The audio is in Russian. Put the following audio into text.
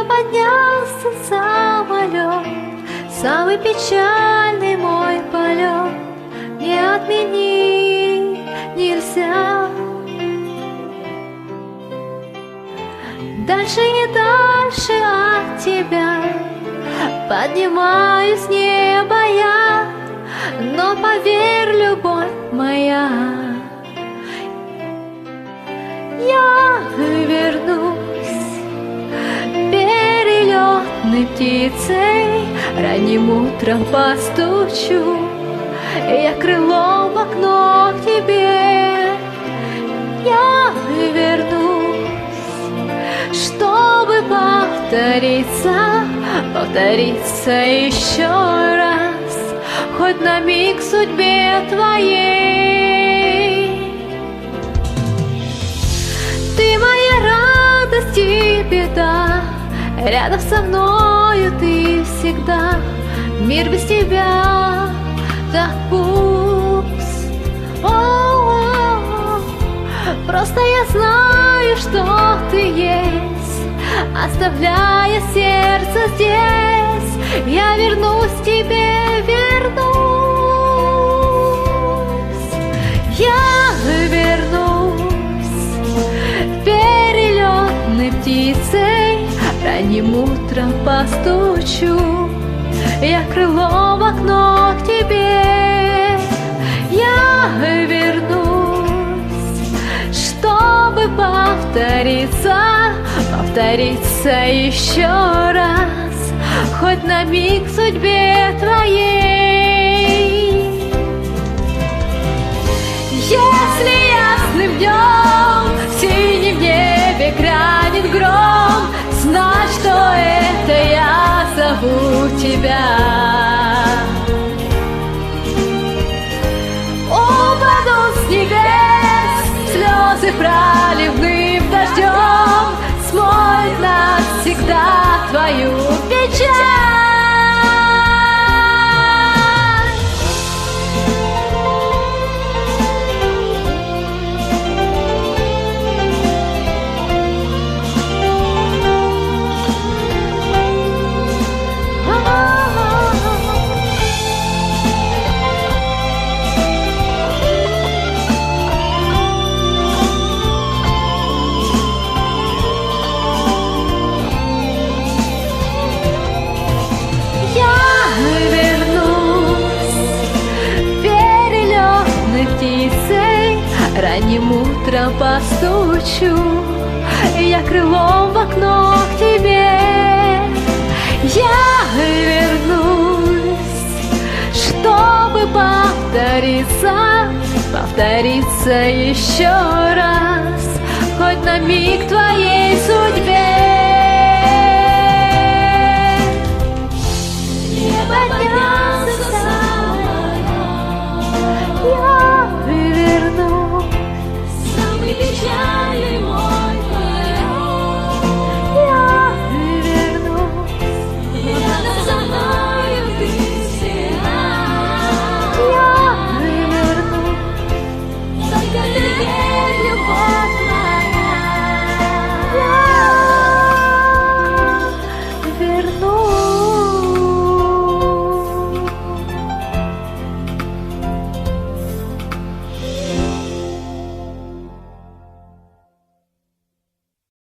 небо поднялся самолет, самый печальный мой полет не отменить нельзя. Дальше и дальше от тебя поднимаюсь в небо я, но поверь, любовь моя, я вернусь перелетной птицей, ранним утром постучу я крылом в окно к тебе. Я вернусь, чтобы повториться еще раз, хоть на миг в судьбе твоей. Ты моя радость и беда, рядом со мною ты всегда. Мир без тебя так пуст. О-о-о. Просто я знаю, что ты есть, оставляя сердце здесь. Я вернусь к тебе, вернусь. Я вернусь перелетной птицей, ранним утром постучу я крылом в окно к тебе. Я вернусь, чтобы повториться еще раз, хоть на миг в судьбе твоей. Если ясным днем в синем небе грянет гром, знай, что это я зову тебя. Упадут с небес слезы проливным дождем, смоет навсегда твою печаль. Ранним утром постучу я крылом в окно к тебе. Я вернусь, чтобы повториться еще раз, хоть на миг твоей.